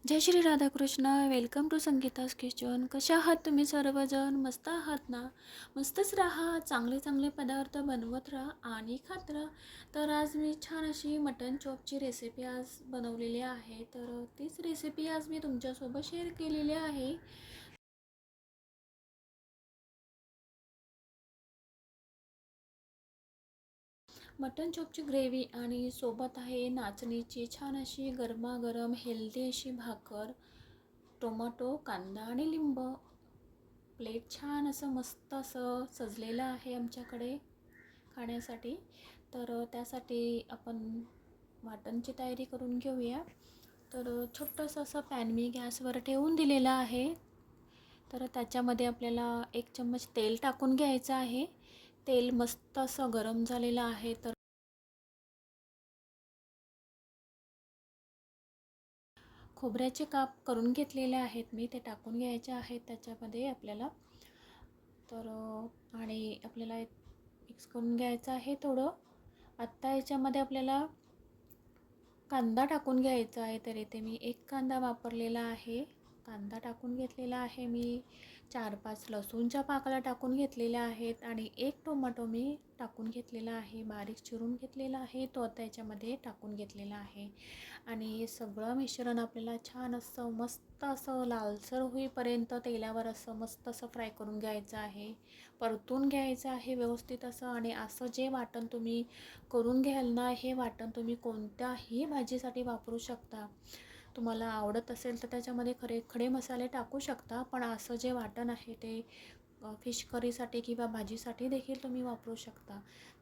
Jai Shri Radhakrishna. Welcome to Sangeeta's kitchen. कशा आहात तुम्ही सर्वजण? मस्त आहात ना? मस्तच राहा, चांगले चांगले पदार्थ बनवत राहा आणि खात राहा. तर आज मी छान अशी मटन चॉपची रेसिपी आज बनवलेली आहे. तर तीच रेसिपी आज मी तुमच्यासोबत शेअर केलेली आहे. मटन चॉपची ग्रेव्ही आणि सोबत आहे नाचणीची छान अशी गरमागरम हेल्दी अशी भाकर, टोमॅटो, कांदा आणि लिंब. प्लेट छान असं मस्त असं सजलेलं आहे आमच्याकडे खाण्यासाठी. तर त्यासाठी आपण वाटणची तयारी करून घेऊया. तर छोटंसं असं पॅन मी गॅसवर ठेवून दिलेलं आहे. तर त्याच्यामध्ये आपल्याला 1 चम्मच तेल टाकून घ्यायचं आहे. तेल मस्त असं गरम झालेलं आहे. तर खोबऱ्याचे काप करून घेतलेले आहेत मी, ते टाकून घ्यायचे आहेत त्याच्यामध्ये आपल्याला. तर आणि आपल्याला मिक्स करून घ्यायचं आहे थोडं. आत्ता याच्यामध्ये आपल्याला कांदा टाकून घ्यायचा आहे. तर इथे मी 1 कांदा वापरलेला आहे. कांदा टाकून घेतलेला आहे मी. 4-5 लसूणच्या पाकळ्या टाकून घेतलेल्या आहेत आणि 1 टोमॅटो मी टाकून घेतलेला आहे, बारीक चिरून घेतलेला आहे, तो आता याच्यामध्ये टाकून घेतलेला आहे. आणि हे सगळं मिश्रण आपल्याला छान असं मस्त असं लालसर होईपर्यंत तेलावर असं मस्त असं फ्राय करून घ्यायचं आहे, परतून घ्यायचं आहे व्यवस्थित असं. आणि असं जे वाटण तुम्ही करून घ्याल ना, हे वाटण तुम्ही कोणत्याही भाजीसाठी वापरू शकता. तुम्हाला आवडत असेल तर त्याच्यामध्ये खडे मसाले टाकू शकता, पण असं जे वाटण आहे ते फिश करीसाठी किंवा भाजीसाठी देखील तुम्ही वापरू शकता.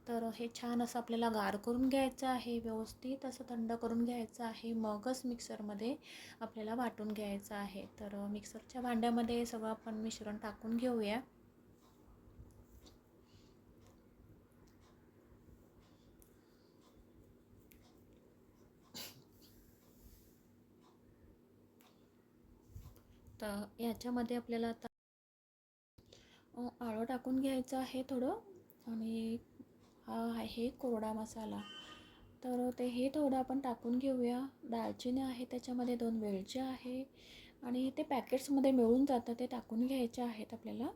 तर हे छान असं आपल्याला गार करून घ्यायचं आहे, व्यवस्थित असं थंड करून घ्यायचं आहे, मगच मिक्सरमध्ये आपल्याला वाटून घ्यायचं आहे. तर मिक्सरच्या भांड्यामध्ये सगळं आपण मिश्रण टाकून घेऊया. तर याच्यामध्ये आपल्याला आता आळं टाकून घ्यायचं आहे थोडं. आणि हा आहे कोरडा मसाला. तर ते हे थोडं आपण टाकून घेऊया. दालचिनी आहे त्याच्यामध्ये, 2 वेलच्या आहे आणि ते पॅकेट्समध्ये मिळून जातं, ते टाकून घ्यायचे आहेत आपल्याला.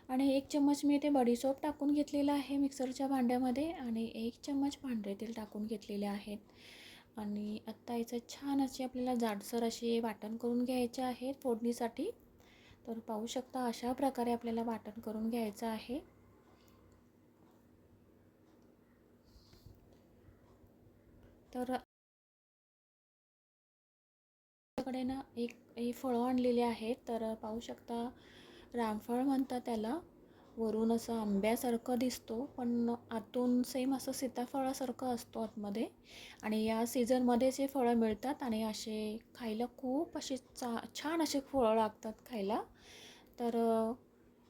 आणि 1 चम्मच मी ते बडीशोप टाकून घेतलेला आहे मिक्सरच्या भांड्यामध्ये आणि 1 चम्मच पांढरे तेल टाकून घेतलेले आहेत. आणि आत्ता याचं छान असे आपल्याला जाडसर असे वाटण करून घ्यायचे आहे फोडणीसाठी. तर पाहू शकता अशा प्रकारे आपल्याला वाटण करून घ्यायचं आहे. तर आपल्याकडे ना एक हे फळं आणलेली आहेत. तर पाहू शकता, रामफळ म्हणतात त्याला. वरून असं आंब्यासारखं दिसतो, पण आतून सेम असं सीताफळासारखं असतो आतमध्ये. आणि या सीझनमध्येच हे फळं मिळतात आणि असे खायला खूप असे छान असे फळं लागतात खायला. तर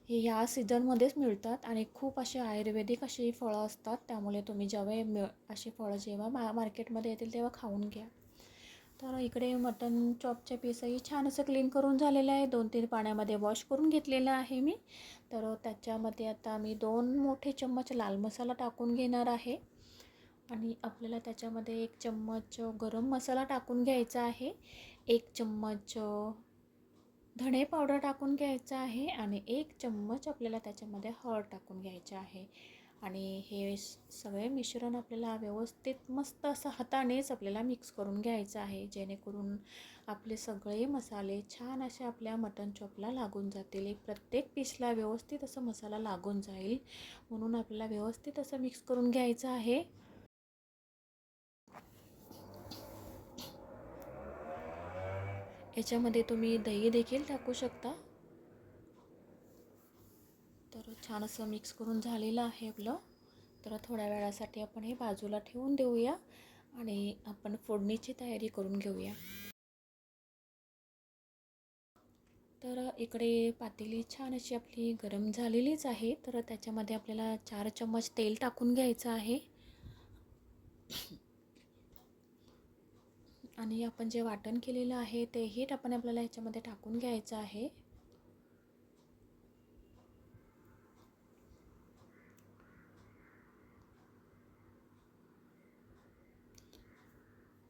हे ह्या सीझनमध्येच मिळतात आणि खूप असे आयुर्वेदिक अशी फळं असतात. त्यामुळे तुम्ही जेव्हा अशी फळं जेव्हा मार्केटमध्ये येतील तेव्हा खाऊन घ्या. तर इकडे मटन चॉपचे पीसही छान असं क्लीन करून झालेलं आहे. 2-3 पाण्यामध्ये वॉश करून घेतलेलं आहे मी. तर त्याच्यामध्ये आता मी 2 मोठे चम्मच लाल मसाला टाकून घेणार आहे. आणि आपल्याला त्याच्यामध्ये 1 चम्मच गरम मसाला टाकून घ्यायचा आहे. 1 चम्मच धणे पावडर टाकून घ्यायचा आहे आणि 1 चम्मच आपल्याला त्याच्यामध्ये हळद टाकून घ्यायचे आहे. आणि हे सगळे मिश्रण आपल्याला व्यवस्थित मस्त असं हातानेच आपल्याला मिक्स करून घ्यायचं आहे, जेणेकरून आपले सगळे मसाले छान असे आपल्या मटन चॉपला लागून जातील. प्रत्येक पीसला व्यवस्थित असं मसाला लागून जाईल, म्हणून आपल्याला व्यवस्थित असं मिक्स करून घ्यायचं आहे. याच्यामध्ये तुम्ही दही देखील टाकू शकता. तर छान असं मिक्स करून झालेलं आहे आपलं. तर थोड्या वेळासाठी आपण हे बाजूला ठेवून देऊया आणि आपण फोडणीची तयारी करून घेऊया. तर इकडे पातेली छान अशी आपली गरम झालेलीच आहे. तर त्याच्यामध्ये आपल्याला 4 चम्मच तेल टाकून घ्यायचं आहे. आणि आपण जे वाटण केलेलं आहे तेही आपण आपल्याला ह्याच्यामध्ये टाकून घ्यायचं आहे.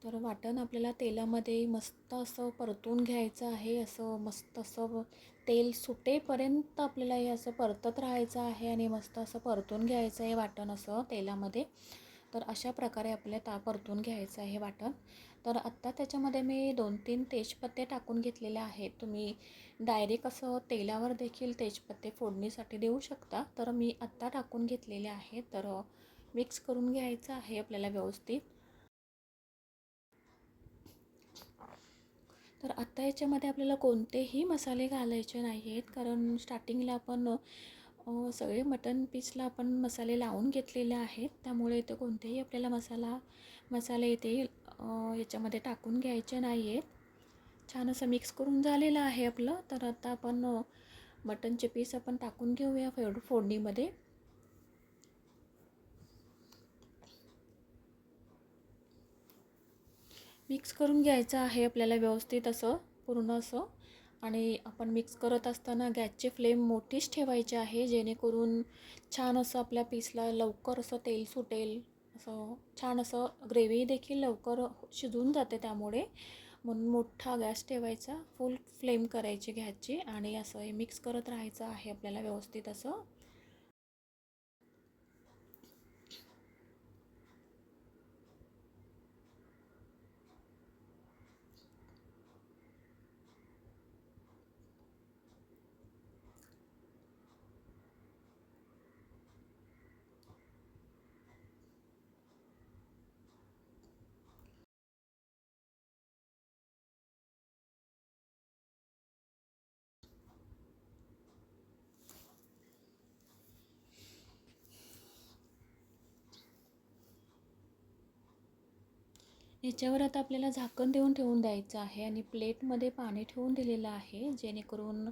तर वाटण आपल्याला तेलामध्ये मस्त असं परतून घ्यायचं आहे. असं मस्त असं तेल सुटेपर्यंत आपल्याला हे असं परतत राहायचं आहे आणि मस्त असं परतून घ्यायचं आहे वाटण असं तेलामध्ये. तर अशा प्रकारे आपल्याला परतून घ्यायचं आहे वाटण. तर आत्ता त्याच्यामध्ये मी 2-3 तेजपत्ते टाकून घेतलेले आहेत. तुम्ही डायरेक्ट असं तेलावर देखील तेजपत्ते फोडणीसाठी देऊ शकता. तर मी आत्ता टाकून घेतलेले आहेत. तर मिक्स करून घ्यायचं आहे आपल्याला व्यवस्थित. तर आत्ता याच्यामध्ये आपल्याला कोणतेही मसाले घालायचे नाही आहेत, कारण स्टार्टिंगला आपण सगळे मटन पीसला आपण मसाले लावून घेतलेले आहेत. त्यामुळे इथे कोणतेही आपल्याला मसाले इथे याच्यामध्ये टाकून घ्यायचे नाही आहेत. छान असं मिक्स करून झालेलं आहे आपलं. तर आता आपण मटनचे पीस आपण टाकून घेऊया फोडणीमध्ये. मिक्स करून घ्यायचं आहे आपल्याला व्यवस्थित असं पूर्ण असं. आणि आपण मिक्स करत असताना गॅसची फ्लेम मोठीच ठेवायची आहे, जेणेकरून छान असं आपल्या पीसला लवकर असं तेल सुटेल. असं छान असं ग्रेव्ही देखील लवकर शिजून जाते त्यामुळे. म्हणून मोठा गॅस ठेवायचा, फुल फ्लेम करायची गॅसची आणि असं हे मिक्स करत राहायचं आहे आपल्याला व्यवस्थित असं. याच्यावर आता आपल्याला झाकण देऊन ठेवून द्यायचं आहे आणि प्लेटमध्ये पाणी ठेवून दिलेलं आहे, जेणेकरून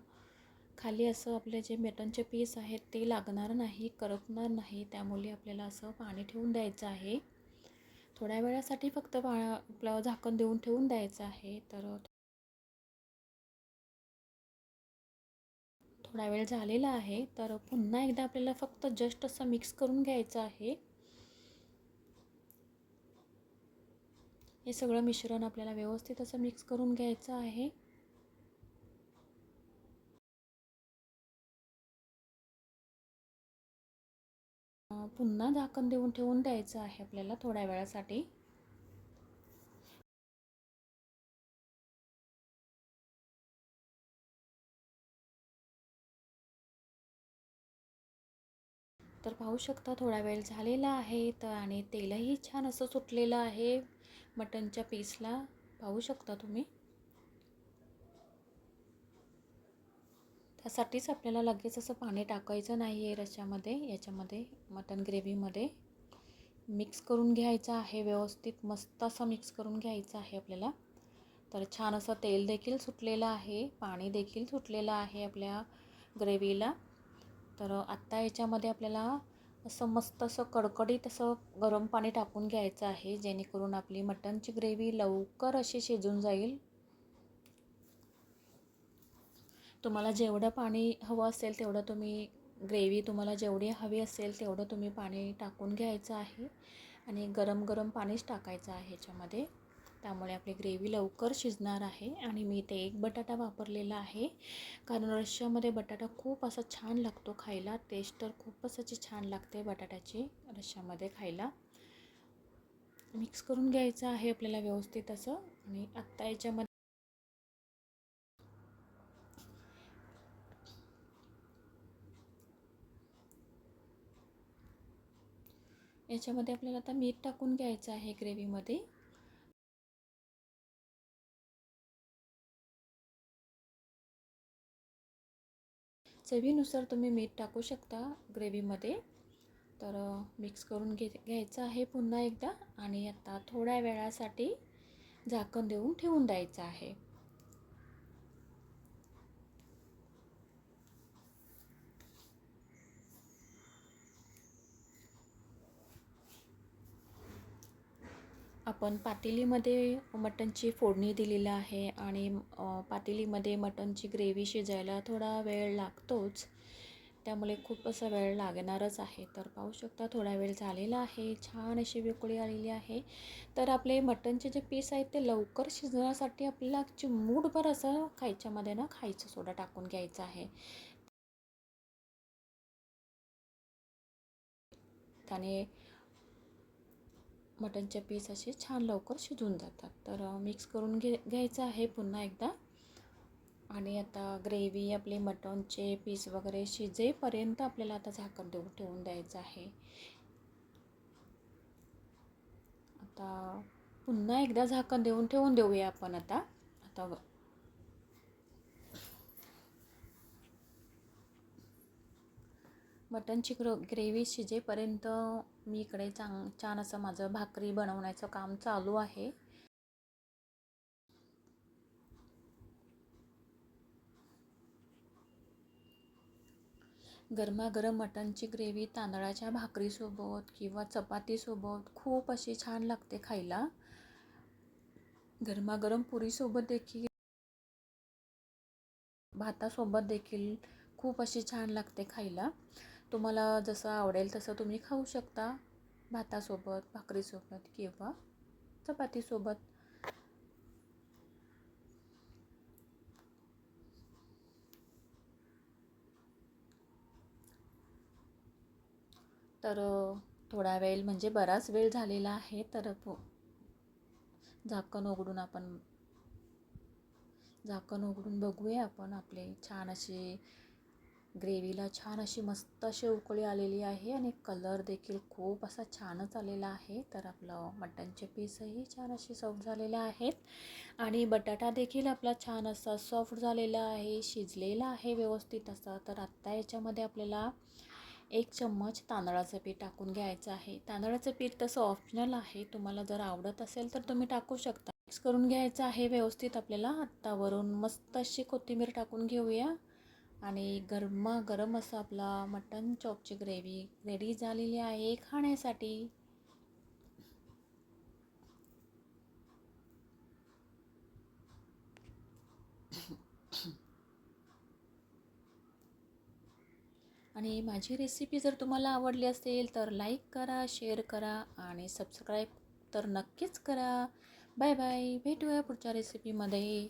खाली असं आपले जे मटनचे पीस आहेत ते लागणार नाही, करपणार नाही. त्यामुळे आपल्याला असं पाणी ठेवून द्यायचं आहे. थोड्या वेळासाठी फक्त आपलं झाकण देऊन ठेवून द्यायचं आहे. तर थोडा वेळ झालेला आहे. तर पुन्हा एकदा आपल्याला फक्त जस्ट असं मिक्स करून घ्यायचं आहे. हे सगळं मिश्रण आपल्याला व्यवस्थित असं मिक्स करून घ्यायचं आहे. पुन्हा झाकण देऊन ठेवून द्यायचं आहे आपल्याला थोड्या वेळासाठी. तर पाहू शकता थोडा वेळ झालेला आहे. तर आणि तेलही छान असं सुटलेलं आहे मटनच्या पीसला, पाहू शकता तुम्ही. त्यासाठीच आपल्याला लगेच असं पाणी टाकायचं नाही आहे याच्यामध्ये मटन ग्रेव्हीमध्ये. मिक्स करून घ्यायचं आहे व्यवस्थित, मस्त असं मिक्स करून घ्यायचं आहे आपल्याला. तर छान असं तेल देखील सुटलेलं आहे, पाणी देखील सुटलेलं आहे आपल्या ग्रेव्हीला. तर आत्ता याच्यामध्ये आपल्याला असं मस्त असं कडकडीत असं गरम पाणी टाकून घ्यायचं आहे, जेणेकरून आपली मटनची ग्रेव्ही लवकर अशी शिजून जाईल. तुम्हाला जेवढं पाणी हवं असेल तेवढं तुम्ही ग्रेव्ही तुम्हाला जेवढी हवी असेल तेवढं तुम्ही पाणी टाकून घ्यायचं आहे आणि गरम गरम पाणीच टाकायचं आहे ह्याच्यामध्ये. त्यामुळे आपली ग्रेव्ही लवकर शिजणार आहे. आणि मी ते एक बटाटा वापरलेला आहे, कारण रश्श्यामध्ये बटाटा खूप असा छान लागतो खायला. टेस्ट तर खूपच अशी छान लागते बटाट्याची रश्श्यामध्ये खायला. मिक्स करून घ्यायचं आहे आपल्याला व्यवस्थित असं. आणि आत्ता याच्यामध्ये आपल्याला आता मीठ टाकून घ्यायचं आहे ग्रेव्हीमध्ये. चवीनुसार तुम्ही मीठ टाकू शकता ग्रेव्हीमध्ये. तर मिक्स करून घ्यायचं आहे पुन्हा एकदा आणि आता थोड्या वेळासाठी झाकण देऊन ठेवून द्यायचं आहे. आपण पातेलीमध्ये मटणची फोडणी दिलेली आहे आणि पातेलीमध्ये मटणची ग्रेव्ही शिजायला थोडा वेळ लागतोच. त्यामुळे खूप असा वेळ लागणारच आहे. तर पाहू शकता थोडा वेळ झालेला आहे, छान अशी उकळी आलेली आहे. तर आपले मटणचे जे पीस आहेत ते लवकर शिजण्यासाठी आपल्याला चिमूटभर असं खायच्यामध्ये ना खायचं सोडा टाकून घ्यायचं आहे. त्याने मटणचे पीस असे छान लवकर शिजून जातात. तर मिक्स करून घ्यायचं आहे पुन्हा एकदा. आणि आता ग्रेव्ही आपले मटणचे पीस वगैरे शिजेपर्यंत आपल्याला आता झाकण ठेवून द्यायचं आहे. आता पुन्हा एकदा झाकण ठेवून देऊया आपण आता. आता मटणची ग्रेव्ही शिजेपर्यंत मी इकडे छान असं माझं भाकरी बनवण्याचं काम चालू आहे. गरमागरम मटणची ग्रेव्ही तांदळाच्या भाकरीसोबत किंवा चपातीसोबत खूप अशी छान लागते खायला. गरमागरम पुरीसोबत देखील, भातासोबत देखील खूप अशी छान लागते खायला. तुम्हाला जसं आवडेल तसं तुम्ही खाऊ शकता, भातासोबत, भाकरीसोबत किंवा चपातीसोबत. तर थोडा वेळ म्हणजे बराच वेळ झालेला आहे. तर झाकण उघडून आपण बघूया आपण. आपले छान अशी ग्रेव्हीला छान अशी मस्त अशी उकळी आलेली आहे आणि कलर देखील खूप असा छानच आलेला आहे. तर आपलं मटणचे पीसही छान असे सॉफ्ट झालेले आहेत आणि बटाटा देखील आपला छान असा सॉफ्ट झालेला आहे, शिजलेला आहे व्यवस्थित असा. तर आत्ता याच्यामध्ये आपल्याला 1 चम्मच तांदळाचं पीठ टाकून घ्यायचं आहे. तांदळाचं पीठ तसं ऑप्शनल आहे, तुम्हाला जर आवडत असेल तर तुम्ही टाकू शकता. मिक्स करून घ्यायचं आहे व्यवस्थित आपल्याला. आत्ता वरून मस्त अशी कोथिंबीर टाकून घेऊया आणि गरमागरम असं आपला मटन चॉपची ग्रेव्ही रेडी झालेली आहे खाण्यासाठी. आणि माझी रेसिपी जर तुम्हाला आवडली असेल तर लाईक करा, शेअर करा आणि सबस्क्राईब तर नक्कीच करा. Bye bye. भेटूया पुढच्या रेसिपीमध्ये.